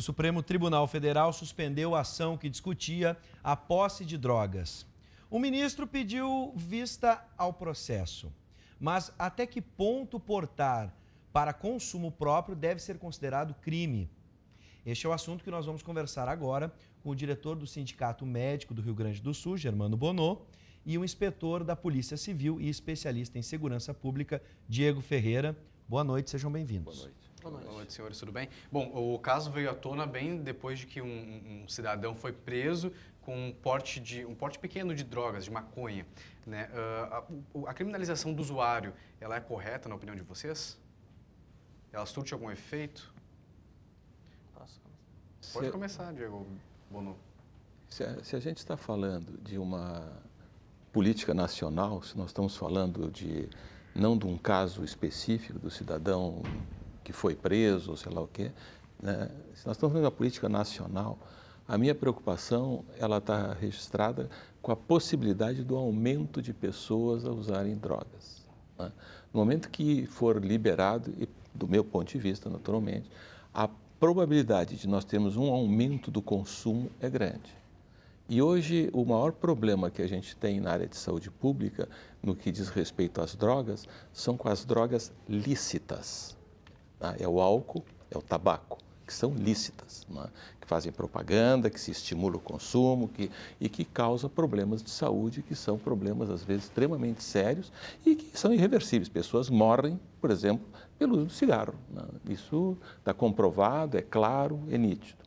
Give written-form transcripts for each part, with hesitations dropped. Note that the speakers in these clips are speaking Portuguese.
Supremo Tribunal Federal suspendeu a ação que discutia a posse de drogas. O ministro pediu vista ao processo, mas até que ponto portar para consumo próprio deve ser considerado crime? Este é o assunto que nós vamos conversar agora com o diretor do Sindicato Médico do Rio Grande do Sul, Germano Bonô, e o inspetor da Polícia Civil e especialista em segurança pública, Diego Ferreira. Boa noite, sejam bem-vindos. Boa noite. Boa noite, senhores, tudo bem? Bom, o caso veio à tona bem depois de que um cidadão foi preso com um porte pequeno de drogas, de maconha, né? A criminalização do usuário, ela é correta na opinião de vocês? Ela surte algum efeito? Pode começar, Diego Bonô. Se a gente está falando de uma política nacional, se nós estamos falando não de um caso específico do cidadão que foi preso, ou sei lá o quê, né? Se nós estamos falando de uma política nacional, a minha preocupação ela está registrada com a possibilidade do aumento de pessoas a usarem drogas, né? No momento que for liberado, e do meu ponto de vista, naturalmente, a probabilidade de nós termos um aumento do consumo é grande. E hoje o maior problema que a gente tem na área de saúde pública, no que diz respeito às drogas, são com as drogas lícitas. É o álcool, é o tabaco, que são lícitas, né? Que fazem propaganda, que se estimula o consumo e que causam problemas de saúde, que são problemas, às vezes, extremamente sérios e que são irreversíveis. Pessoas morrem, por exemplo, pelo uso do cigarro, né? Isso está comprovado, é claro, é nítido.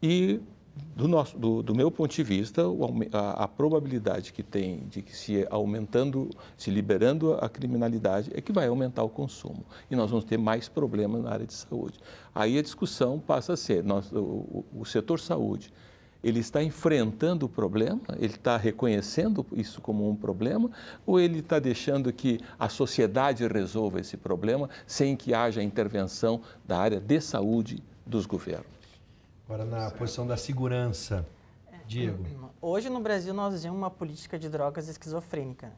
E do meu ponto de vista, a probabilidade que tem de que se liberando a criminalidade é que vai aumentar o consumo e nós vamos ter mais problemas na área de saúde. Aí a discussão passa a ser, o setor saúde, ele está enfrentando o problema, ele está reconhecendo isso como um problema ou ele está deixando que a sociedade resolva esse problema sem que haja intervenção da área de saúde dos governos? Agora, na posição da segurança, Diego. Hoje, no Brasil, nós temos uma política de drogas esquizofrênica.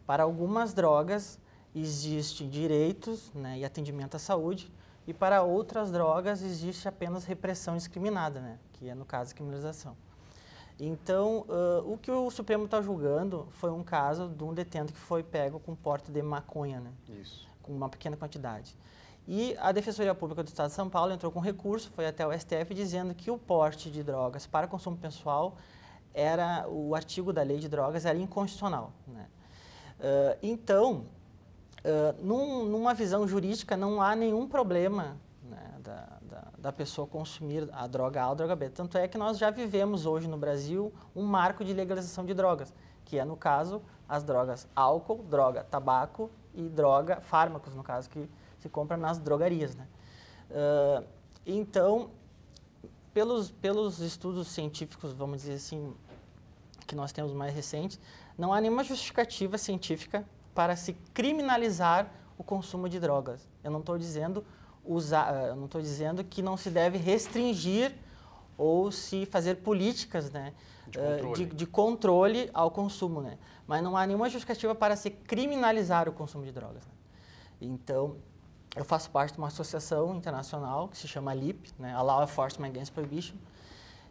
Para algumas drogas, existem direitos, né, e atendimento à saúde, e para outras drogas, existe apenas repressão discriminada, né, que é, no caso, a criminalização. Então, o que o Supremo está julgando foi um caso de um detento que foi pego com porte de maconha, né, com uma pequena quantidade. E a Defensoria Pública do Estado de São Paulo entrou com recurso, foi até o STF, dizendo que o porte de drogas para consumo pessoal, o artigo da lei de drogas era inconstitucional, né? Então, numa visão jurídica, não há nenhum problema, né, da pessoa consumir a droga A ou a droga B. Tanto é que nós já vivemos hoje no Brasil um marco de legalização de drogas, que é, no caso, as drogas álcool, droga tabaco e droga fármacos, no caso, que se compra nas drogarias, né? Então, pelos estudos científicos, vamos dizer assim, que nós temos mais recentes, não há nenhuma justificativa científica para se criminalizar o consumo de drogas. Eu não estou dizendo que não se deve restringir ou se fazer políticas, né, de controle ao consumo, né? Mas não há nenhuma justificativa para se criminalizar o consumo de drogas, né? Então, eu faço parte de uma associação internacional que se chama LIP, né, a Law Enforcement Against Prohibition,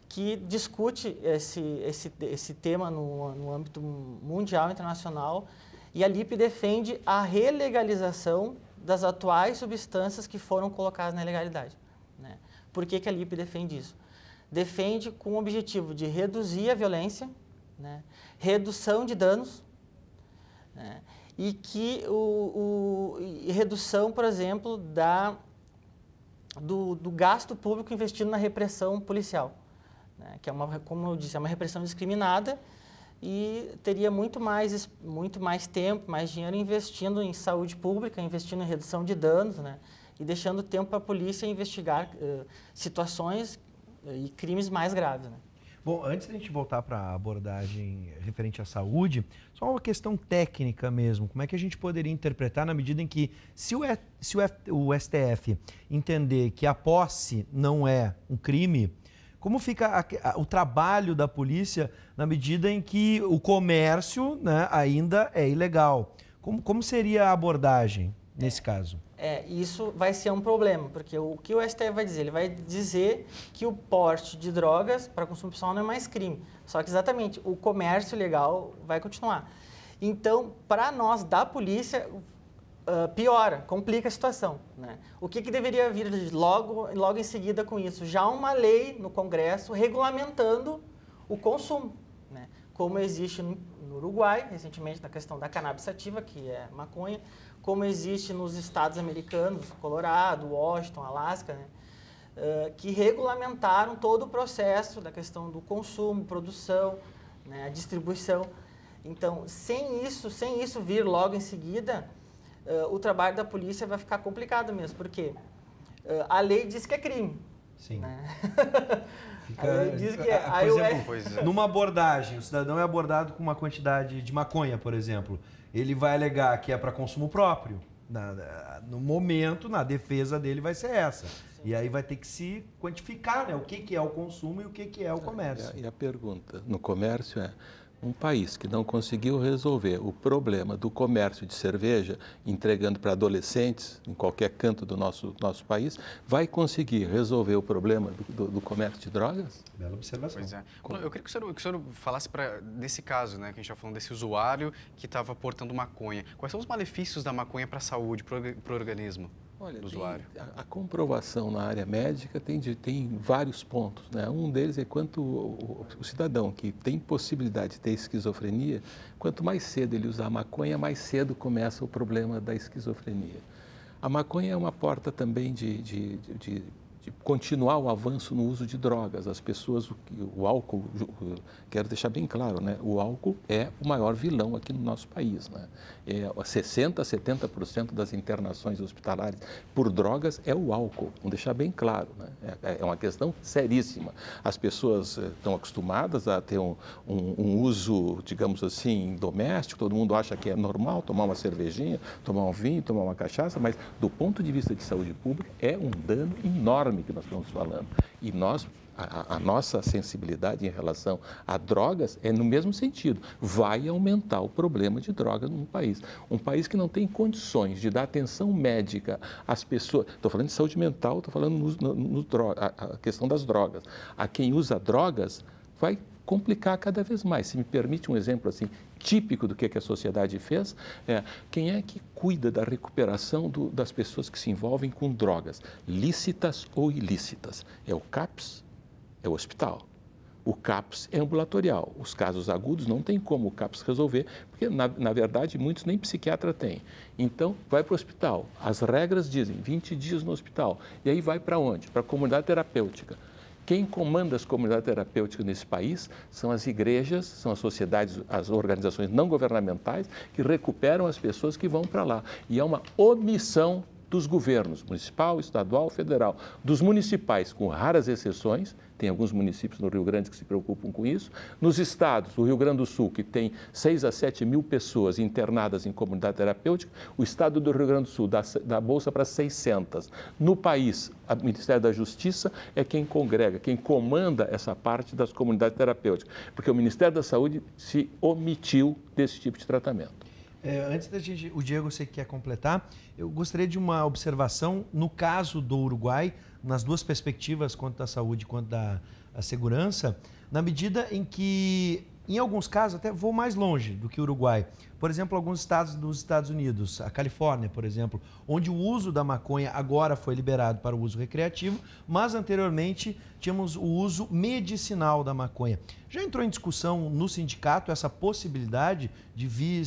que discute esse tema no âmbito mundial e internacional, e a LIP defende a relegalização das atuais substâncias que foram colocadas na ilegalidade, né? Por que a LIP defende isso? Defende com o objetivo de reduzir a violência, né, redução de danos, né, e que redução, por exemplo, do gasto público investido na repressão policial, né, que é como eu disse, é uma repressão discriminada e teria muito mais tempo, mais dinheiro investindo em saúde pública, investindo em redução de danos, né, e deixando tempo para a polícia investigar situações e crimes mais graves, né. Bom, antes da gente voltar para a abordagem referente à saúde, só uma questão técnica mesmo. Como é que a gente poderia interpretar na medida em que, se o STF entender que a posse não é um crime, como fica o trabalho da polícia na medida em que o comércio, né, ainda é ilegal? Como seria a abordagem? nesse caso. Isso vai ser um problema, porque o que o STF vai dizer? Ele vai dizer que o porte de drogas para consumo pessoal não é mais crime. Só que exatamente, o comércio ilegal vai continuar. Então, para nós da polícia, piora, complica a situação, né? O que deveria vir logo em seguida com isso? Já uma lei no Congresso regulamentando o consumo, né? Como existe no Uruguai, recentemente, na questão da cannabis sativa, que é maconha, como existe nos estados americanos, Colorado, Washington, Alasca, né? Que regulamentaram todo o processo da questão do consumo, produção, né? A distribuição. Então, sem isso vir logo em seguida, o trabalho da polícia vai ficar complicado mesmo, porque a lei diz que é crime. Sim. Né? Fica, a lei diz que é. Por exemplo, numa abordagem, o cidadão é abordado com uma quantidade de maconha, por exemplo. Ele vai alegar que é para consumo próprio. No momento, na defesa dele vai ser essa. Sim. E aí vai ter que se quantificar, né? O que é o consumo e o que é o comércio. E a pergunta no comércio é: um país que não conseguiu resolver o problema do comércio de cerveja, entregando para adolescentes em qualquer canto do nosso país, vai conseguir resolver o problema do comércio de drogas? Bela observação. Pois é. Eu queria que o senhor falasse desse caso, né, que a gente está falando desse usuário que estava portando maconha. Quais são os malefícios da maconha para a saúde, para o organismo? Olha, do usuário? A comprovação na área médica tem vários pontos, né? Um deles é quanto o cidadão que tem possibilidade de ter esquizofrenia, quanto mais cedo ele usar maconha, mais cedo começa o problema da esquizofrenia. A maconha é uma porta também de continuar o avanço no uso de drogas. As pessoas, o álcool, quero deixar bem claro, né? O álcool é o maior vilão aqui no nosso país, né? 60% a 70% das internações hospitalares por drogas é o álcool, vamos deixar bem claro, né? É uma questão seríssima. As pessoas estão acostumadas a ter um uso, digamos assim, doméstico, todo mundo acha que é normal tomar uma cervejinha, tomar um vinho, tomar uma cachaça, mas do ponto de vista de saúde pública é um dano enorme que nós estamos falando. E a nossa sensibilidade em relação a drogas é no mesmo sentido. Vai aumentar o problema de drogas num país. Um país que não tem condições de dar atenção médica às pessoas. Estou falando de saúde mental, estou falando a questão das drogas. A quem usa drogas vai complicar cada vez mais. Se me permite um exemplo assim típico do que a sociedade fez, quem é que cuida da recuperação das pessoas que se envolvem com drogas, lícitas ou ilícitas? É o CAPS, é o hospital. O CAPS é ambulatorial. Os casos agudos não tem como o CAPS resolver, porque, na verdade, muitos nem psiquiatra têm. Então, vai para o hospital. As regras dizem 20 dias no hospital. E aí vai para onde? Para a comunidade terapêutica. Quem comanda as comunidades terapêuticas nesse país são as igrejas, são as sociedades, as organizações não governamentais que recuperam as pessoas que vão para lá. E é uma omissão dos governos, municipal, estadual, federal, dos municipais, com raras exceções, tem alguns municípios no Rio Grande que se preocupam com isso, nos estados, o Rio Grande do Sul, que tem 6 a 7 mil pessoas internadas em comunidade terapêutica, o estado do Rio Grande do Sul dá bolsa para 600. No país, o Ministério da Justiça é quem congrega, quem comanda essa parte das comunidades terapêuticas, porque o Ministério da Saúde se omitiu desse tipo de tratamento. Antes da gente, o Diego, você quer completar? Eu gostaria de uma observação no caso do Uruguai, nas duas perspectivas, quanto da saúde quanto da segurança, na medida em que, em alguns casos, até vou mais longe do que o Uruguai. Por exemplo, alguns estados dos Estados Unidos, a Califórnia, por exemplo, onde o uso da maconha agora foi liberado para o uso recreativo, mas anteriormente tínhamos o uso medicinal da maconha. Já entrou em discussão no sindicato essa possibilidade de vir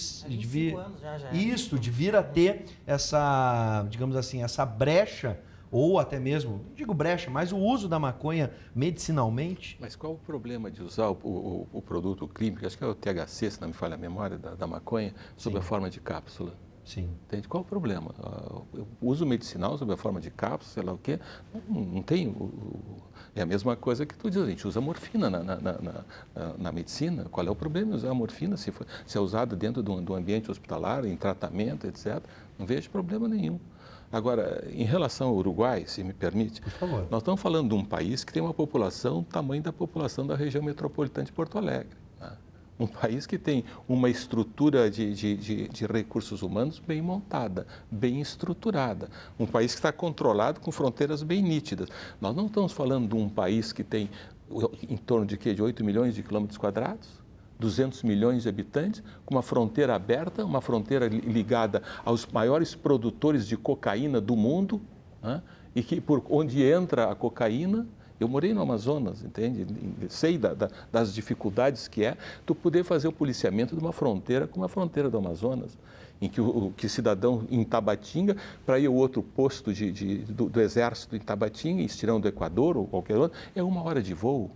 a ter essa, digamos assim, essa brecha, ou até mesmo, não digo brecha, mas o uso da maconha medicinalmente? Mas qual o problema de usar o produto químico, acho que é o THC, se não me falha a memória, da maconha, sob a forma de cápsula? Sim. Entende? Qual o problema? O uso medicinal sob a forma de cápsula, sei lá o quê, não tem... É a mesma coisa que tu diz, a gente usa morfina na medicina. Qual é o problema de usar a morfina se é usada dentro do ambiente hospitalar, em tratamento, etc.? Não vejo problema nenhum. Agora, em relação ao Uruguai, se me permite, por favor, nós estamos falando de um país que tem uma população do tamanho da população da região metropolitana de Porto Alegre. Né? Um país que tem uma estrutura de recursos humanos bem montada, bem estruturada. Um país que está controlado com fronteiras bem nítidas. Nós não estamos falando de um país que tem em torno de quê? De 8 milhões de quilômetros quadrados? 200 milhões de habitantes, com uma fronteira aberta, uma fronteira ligada aos maiores produtores de cocaína do mundo, né? E que por onde entra a cocaína. Eu morei no Amazonas, entende? Sei das dificuldades que é tu poder fazer o policiamento de uma fronteira como a fronteira do Amazonas, em que o cidadão em Tabatinga, para ir ao outro posto do exército em Tabatinga, em Estirão do Equador ou qualquer outro, é 1 hora de voo,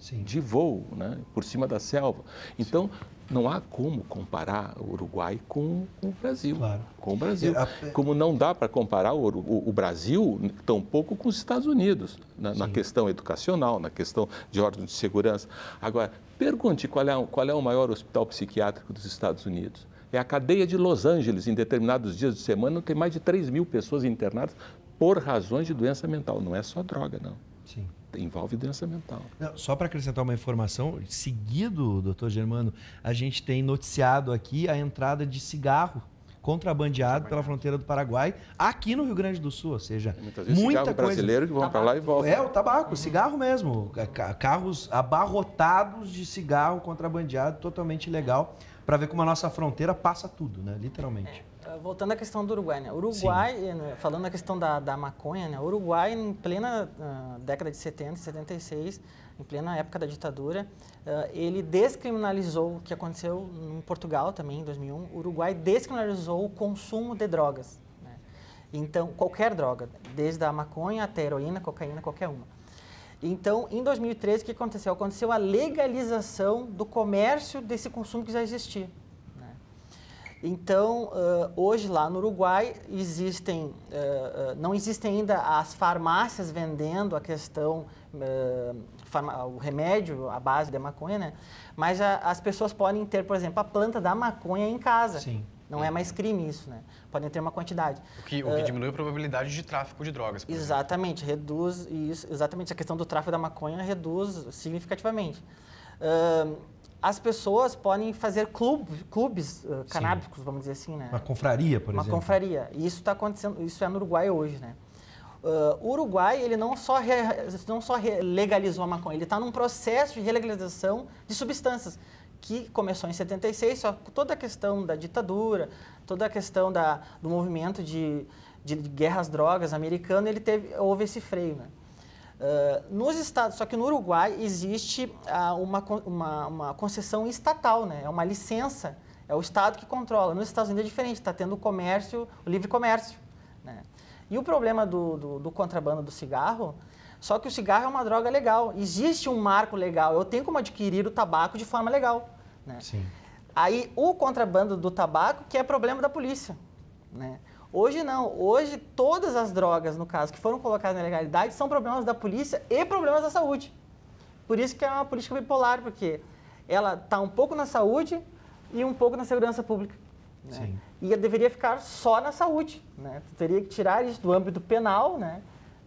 né? Por cima da selva. Então, não há como comparar o Uruguai com o Brasil. Claro. Com o Brasil. Como não dá para comparar o Brasil, tampouco com os Estados Unidos, na questão educacional, na questão de ordem de segurança. Agora, pergunte qual é o maior hospital psiquiátrico dos Estados Unidos. É a cadeia de Los Angeles, em determinados dias de semana, tem mais de 3 mil pessoas internadas por razões de doença mental. Não é só droga, não. Sim. Envolve doença mental. Não, só para acrescentar uma informação, seguido, doutor Germano, a gente tem noticiado aqui a entrada de cigarro contrabandeado pela fronteira do Paraguai, aqui no Rio Grande do Sul, ou seja, muita coisa. Brasileiro que vão para lá e voltam. É, o tabaco, o cigarro mesmo. Carros abarrotados de cigarro contrabandeado, totalmente ilegal, para ver como a nossa fronteira passa tudo, né? Literalmente. Voltando à questão do Uruguai, né? Uruguai, né? Falando na questão da maconha, né? O Uruguai, em plena década de 70, 76, em plena época da ditadura, ele descriminalizou o que aconteceu em Portugal também, em 2001. O Uruguai descriminalizou o consumo de drogas, né? Então, qualquer droga, desde a maconha até a heroína, cocaína, qualquer uma. Então, em 2013, o que aconteceu? Aconteceu a legalização do comércio desse consumo que já existia. Então, hoje lá no Uruguai não existem ainda as farmácias vendendo a questão, o remédio à base da maconha, né? Mas as pessoas podem ter, por exemplo, a planta da maconha em casa. Sim. Não é mais crime isso, né? Podem ter uma quantidade. O que diminui a probabilidade de tráfico de drogas. Exatamente, reduz isso. Exatamente, a questão do tráfico da maconha reduz significativamente. As pessoas podem fazer clubes canábicos, vamos dizer assim, né? Uma confraria, por exemplo. Uma confraria. E isso está acontecendo, isso é no Uruguai hoje, né? O Uruguai, ele não só legalizou a maconha, ele está num processo de relegalização de substâncias, que começou em 76, só toda a questão da ditadura, toda a questão do movimento de guerra às drogas americano, houve esse freio, né? Nos estados, só que no Uruguai existe uma concessão estatal, né? É uma licença, é o Estado que controla. Nos Estados Unidos é diferente, está tendo o livre comércio, né? E o problema do contrabando do cigarro, só que o cigarro é uma droga legal, existe um marco legal, eu tenho como adquirir o tabaco de forma legal, né? Sim. Aí o contrabando do tabaco que é problema da polícia, né? Hoje não, hoje todas as drogas, no caso, que foram colocadas na legalidade são problemas da polícia e problemas da saúde. Por isso que é uma política bipolar, porque ela está um pouco na saúde e um pouco na segurança pública, né? Sim. E deveria ficar só na saúde, né? Teria que tirar isso do âmbito penal, né?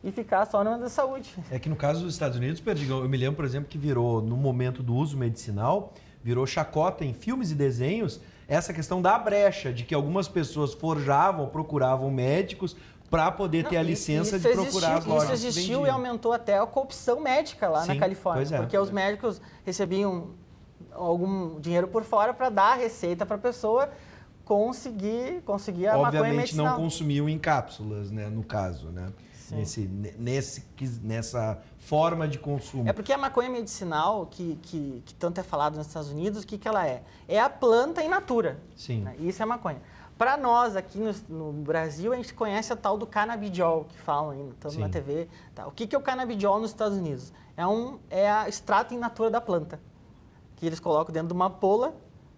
E ficar só no âmbito da saúde. É que no caso dos Estados Unidos, Perdigão, eu me lembro, por exemplo, que virou, no momento do uso medicinal, virou chacota em filmes e desenhos, essa questão da brecha, de que algumas pessoas procuravam médicos para poder ter a licença de procurar as lojas. Isso existiu e aumentou até a corrupção médica lá na Califórnia, porque os médicos recebiam algum dinheiro por fora para dar a receita para a pessoa conseguir a maconha medicinal. Obviamente não consumiam em cápsulas, né, no caso, né? Nessa forma de consumo. É porque a maconha medicinal, que tanto é falado nos Estados Unidos, o que ela é? É a planta in natura. Sim. Né? Isso é a maconha. Para nós, aqui no Brasil, a gente conhece a tal do canabidiol, que falam aí, tanto na TV. Tá? O que é o canabidiol nos Estados Unidos? É a extrato in natura da planta, que eles colocam dentro de uma pola,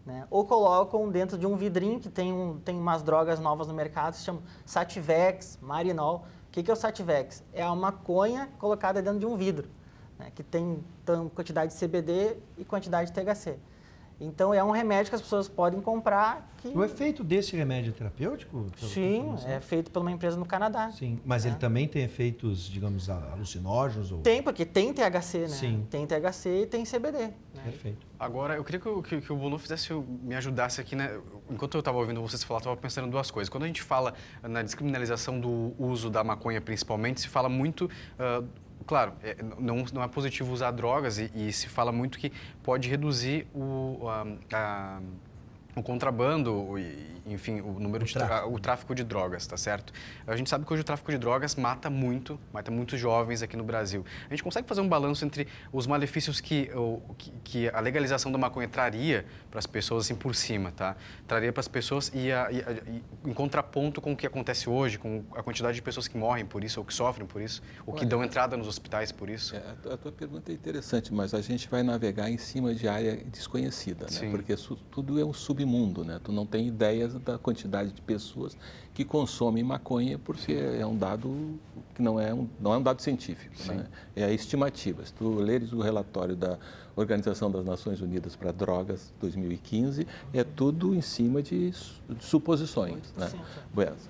né? Ou colocam dentro de um vidrinho, que tem umas drogas novas no mercado, se chama Sativex, Marinol. O que é o Sativex? É a maconha colocada dentro de um vidro, né? Que tem quantidade de CBD e quantidade de THC. Então, é um remédio que as pessoas podem comprar. O efeito desse remédio é terapêutico? Sim, é feito por uma empresa no Canadá. Sim, mas ele também tem efeitos, digamos, alucinógenos? Ou... Tem, porque tem THC, né? Sim. Tem THC e tem CBD. Né? Perfeito. Agora, eu queria que o Bolu me ajudasse aqui, né? Enquanto eu estava ouvindo vocês falar, eu estava pensando em duas coisas. Quando a gente fala na descriminalização do uso da maconha, principalmente, se fala muito... Claro, não é positivo usar drogas e se fala muito que pode reduzir o contrabando, enfim, o tráfico de drogas, tá certo? A gente sabe que hoje o tráfico de drogas mata muitos jovens aqui no Brasil. A gente consegue fazer um balanço entre os malefícios que a legalização da maconha traria para as pessoas, assim, por cima, tá? Traria para as pessoas e em contraponto com o que acontece hoje, com a quantidade de pessoas que morrem por isso, ou que sofrem por isso, ou que dão entrada nos hospitais por isso. A tua pergunta é interessante, mas a gente vai navegar em cima de área desconhecida, né? Sim. Porque isso tudo é um submundo, né? Tu não tem ideias da quantidade de pessoas que consomem maconha, porque é um dado que não é um dado científico, né? É a estimativa. Se tu leres o relatório da Organização das Nações Unidas para Drogas 2015, é tudo em cima de suposições, né?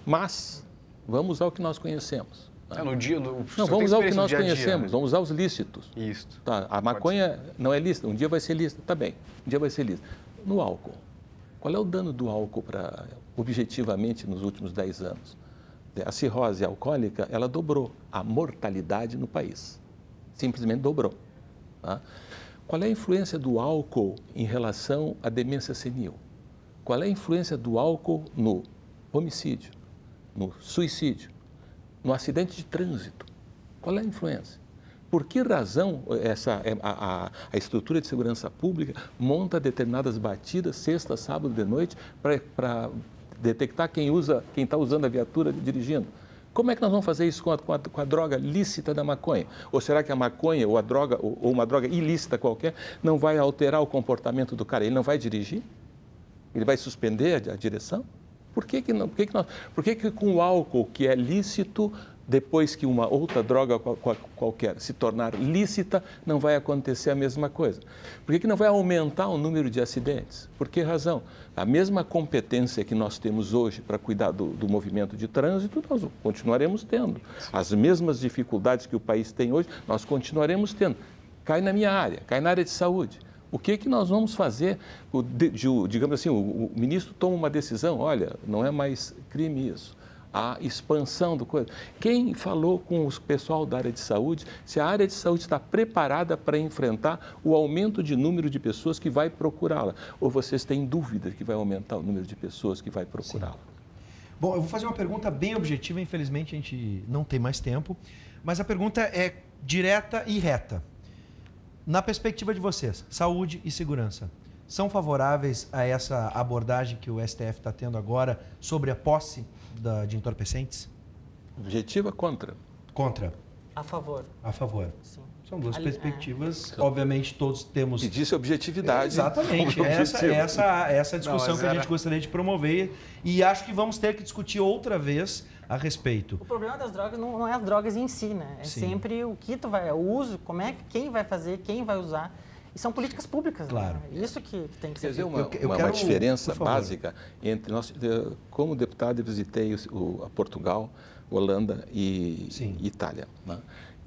Mas vamos ao que nós conhecemos. Vamos usar o que nós conhecemos, vamos usar os lícitos. Isso. Tá, a maconha não é lícita, um dia vai ser lícita, tá bem, um dia vai ser lícita. No álcool, qual é o dano do álcool objetivamente nos últimos 10 anos? A cirrose alcoólica, ela dobrou a mortalidade no país, simplesmente dobrou. Tá? Qual é a influência do álcool em relação à demência senil? Qual é a influência do álcool no homicídio, no suicídio, no acidente de trânsito? Qual é a influência? Por que razão a estrutura de segurança pública monta determinadas batidas, sexta, sábado de noite, para detectar quem está usando a viatura dirigindo? Como é que nós vamos fazer isso com a droga lícita da maconha? Ou será que a maconha ou a droga, ou uma droga ilícita qualquer, não vai alterar o comportamento do cara? Ele não vai dirigir? Ele vai suspender a direção? Por que com o álcool, que é lícito, depois que uma outra droga qualquer se tornar lícita, não vai acontecer a mesma coisa? Por que não vai aumentar o número de acidentes? Por que razão? A mesma competência que nós temos hoje para cuidar do movimento de trânsito, nós continuaremos tendo. As mesmas dificuldades que o país tem hoje, nós continuaremos tendo. Cai na minha área, cai na área de saúde. O que nós vamos fazer? Digamos assim, o ministro toma uma decisão, olha, não é mais crime isso. A expansão do coisa. Quem falou com o pessoal da área de saúde se a área de saúde está preparada para enfrentar o aumento de número de pessoas que vai procurá-la? Ou vocês têm dúvida que vai aumentar o número de pessoas que vai procurá-la? Bom, eu vou fazer uma pergunta bem objetiva, infelizmente a gente não tem mais tempo, mas a pergunta é direta e reta. Na perspectiva de vocês, saúde e segurança, são favoráveis a essa abordagem que o STF está tendo agora sobre a posse de entorpecentes? Objetiva contra? Contra. A favor. A favor. Sim. São duas perspectivas, obviamente todos temos... E disse objetividade. Exatamente, essa discussão que a gente gostaria de promover e acho que vamos ter que discutir outra vez a respeito. O problema das drogas não é as drogas em si, né? É sempre o que tu vai, o uso, quem vai fazer, quem vai usar. E são políticas públicas, claro. Né? Isso que tem que ser feito. Uma diferença básica entre nós, como deputado, eu visitei a Portugal, Holanda e Itália, né?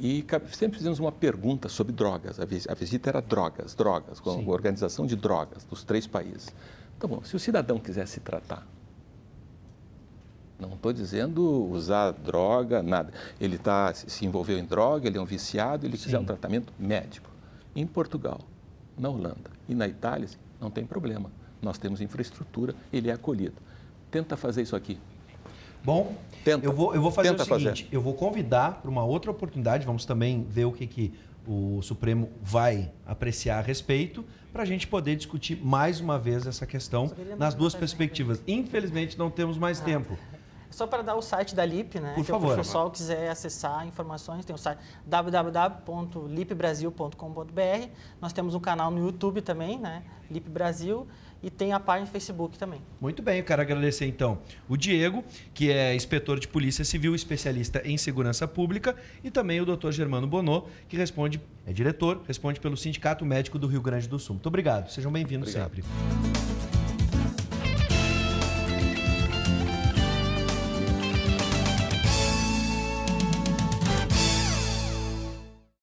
E sempre fizemos uma pergunta sobre drogas. A visita era drogas, com a organização de drogas dos 3 países. Tá bom, se o cidadão quiser se tratar, não estou dizendo usar droga, nada. Ele se envolveu em droga, ele é um viciado, ele quiser um tratamento médico. Em Portugal, na Holanda e na Itália, não tem problema. Nós temos infraestrutura, ele é acolhido. Tenta fazer isso aqui. Bom, eu vou fazer o seguinte, eu vou convidar para uma outra oportunidade, vamos também ver o que o Supremo vai apreciar a respeito, para a gente poder discutir mais uma vez essa questão nas duas perspectivas. Infelizmente, não temos mais tempo. Só para dar o site da LIP, né? Por que favor. o pessoal quiser acessar informações, tem o site www.lipbrasil.com.br. Nós temos um canal no YouTube também, né? LIP Brasil, e tem a página no Facebook também. Muito bem, eu quero agradecer então o Diego, que é inspetor de Polícia Civil, especialista em segurança pública, e também o Dr. Germano Bonô, que é diretor, responde pelo Sindicato Médico do Rio Grande do Sul. Muito obrigado, sejam bem-vindos sempre.